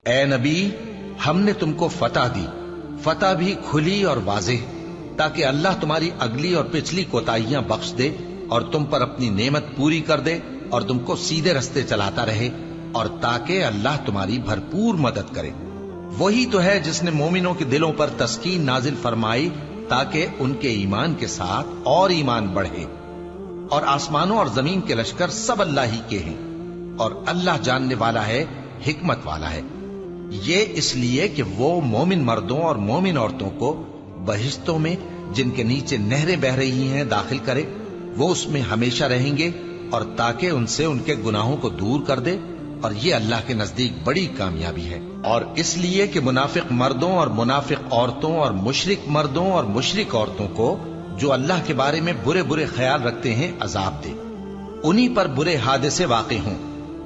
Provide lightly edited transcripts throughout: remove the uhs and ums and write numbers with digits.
اے نبی ہم نے تم کو فتح دی، فتح بھی کھلی اور واضح، تاکہ اللہ تمہاری اگلی اور پچھلی کوتاہیاں بخش دے اور تم پر اپنی نعمت پوری کر دے اور تم کو سیدھے رستے چلاتا رہے، اور تاکہ اللہ تمہاری بھرپور مدد کرے۔ وہی تو ہے جس نے مومنوں کے دلوں پر تسکین نازل فرمائی تاکہ ان کے ایمان کے ساتھ اور ایمان بڑھے، اور آسمانوں اور زمین کے لشکر سب اللہ ہی کے ہیں، اور اللہ جاننے والا ہے، حکمت والا ہے۔ یہ اس لیے کہ وہ مومن مردوں اور مومن عورتوں کو بہشتوں میں جن کے نیچے نہریں بہ رہی ہیں داخل کرے، وہ اس میں ہمیشہ رہیں گے، اور تاکہ ان سے ان کے گناہوں کو دور کر دے، اور یہ اللہ کے نزدیک بڑی کامیابی ہے۔ اور اس لیے کہ منافق مردوں اور منافق عورتوں اور مشرک مردوں اور مشرک عورتوں کو جو اللہ کے بارے میں برے برے خیال رکھتے ہیں عذاب دے، انہی پر برے حادثے واقع ہوں،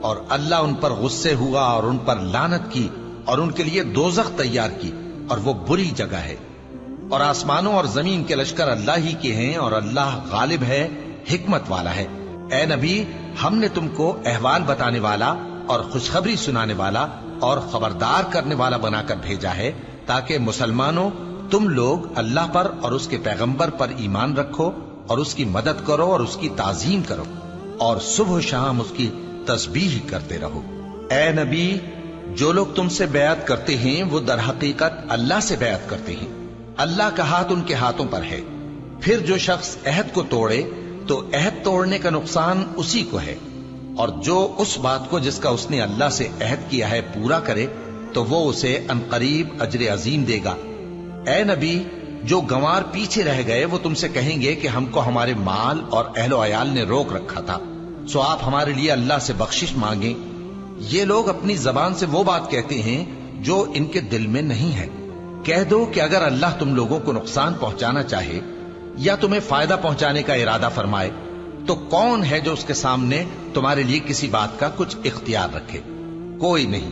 اور اللہ ان پر غصے ہوا اور ان پر لعنت کی اور ان کے لیے دوزخ تیار کی، اور وہ بری جگہ ہے۔ اور آسمانوں اور زمین کے لشکر اللہ ہی کے ہیں، اور اللہ غالب ہے، حکمت والا ہے۔ اے نبی ہم نے تم کو احوال بتانے والا اور خوشخبری سنانے والا اور خبردار کرنے والا بنا کر بھیجا ہے، تاکہ مسلمانوں تم لوگ اللہ پر اور اس کے پیغمبر پر ایمان رکھو اور اس کی مدد کرو اور اس کی تعظیم کرو، اور صبح و شام اس کی تسبیح کرتے رہو۔ اے نبی جو لوگ تم سے بیعت کرتے ہیں وہ در حقیقت اللہ سے بیعت کرتے ہیں، اللہ کا ہاتھ ان کے ہاتھوں پر ہے۔ پھر جو شخص عہد کو توڑے تو عہد توڑنے کا نقصان اسی کو ہے، اور جو اس بات کو جس کا اس نے اللہ سے عہد کیا ہے پورا کرے تو وہ اسے عنقریب اجر عظیم دے گا۔ اے نبی جو گنوار پیچھے رہ گئے وہ تم سے کہیں گے کہ ہم کو ہمارے مال اور اہل و عیال نے روک رکھا تھا، سو آپ ہمارے لیے اللہ سے بخشش مانگیں۔ یہ لوگ اپنی زبان سے وہ بات کہتے ہیں جو ان کے دل میں نہیں ہے۔ کہہ دو کہ اگر اللہ تم لوگوں کو نقصان پہنچانا چاہے یا تمہیں فائدہ پہنچانے کا ارادہ فرمائے تو کون ہے جو اس کے سامنے تمہارے لیے کسی بات کا کچھ اختیار رکھے؟ کوئی نہیں،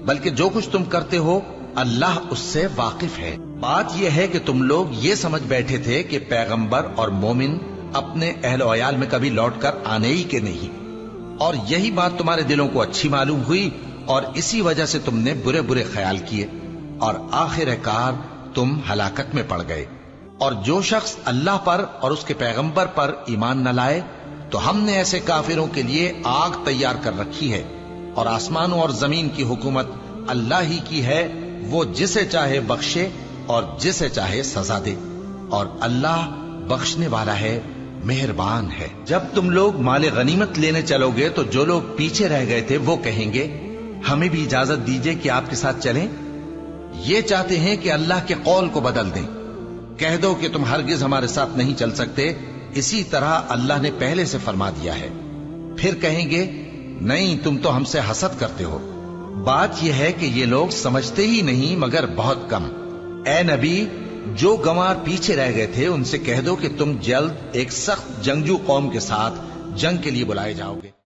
بلکہ جو کچھ تم کرتے ہو اللہ اس سے واقف ہے۔ بات یہ ہے کہ تم لوگ یہ سمجھ بیٹھے تھے کہ پیغمبر اور مومن اپنے اہل و عیال میں کبھی لوٹ کر آنے ہی کے نہیں، اور یہی بات تمہارے دلوں کو اچھی معلوم ہوئی اور اسی وجہ سے تم نے برے برے خیال کیے، اور آخر کار تم ہلاکت میں پڑ گئے۔ اور جو شخص اللہ پر اور اس کے پیغمبر پر ایمان نہ لائے تو ہم نے ایسے کافروں کے لیے آگ تیار کر رکھی ہے، اور آسمانوں اور زمین کی حکومت اللہ ہی کی ہے، وہ جسے چاہے بخشے اور جسے چاہے سزا دے، اور اللہ بخشنے والا ہے، مہربان ہے۔ جب تم لوگ مال غنیمت لینے چلو گے تو جو لوگ پیچھے رہ گئے تھے وہ کہیں گے ہمیں بھی اجازت دیجئے کہ آپ کے ساتھ چلیں۔ یہ چاہتے ہیں کہ اللہ کے قول کو بدل دیں۔ کہہ دو کہ تم ہرگز ہمارے ساتھ نہیں چل سکتے، اسی طرح اللہ نے پہلے سے فرما دیا ہے۔ پھر کہیں گے نہیں تم تو ہم سے حسد کرتے ہو۔ بات یہ ہے کہ یہ لوگ سمجھتے ہی نہیں مگر بہت کم۔ اے نبی جو گنوار پیچھے رہ گئے تھے ان سے کہہ دو کہ تم جلد ایک سخت جنگجو قوم کے ساتھ جنگ کے لیے بلائے جاؤ گے۔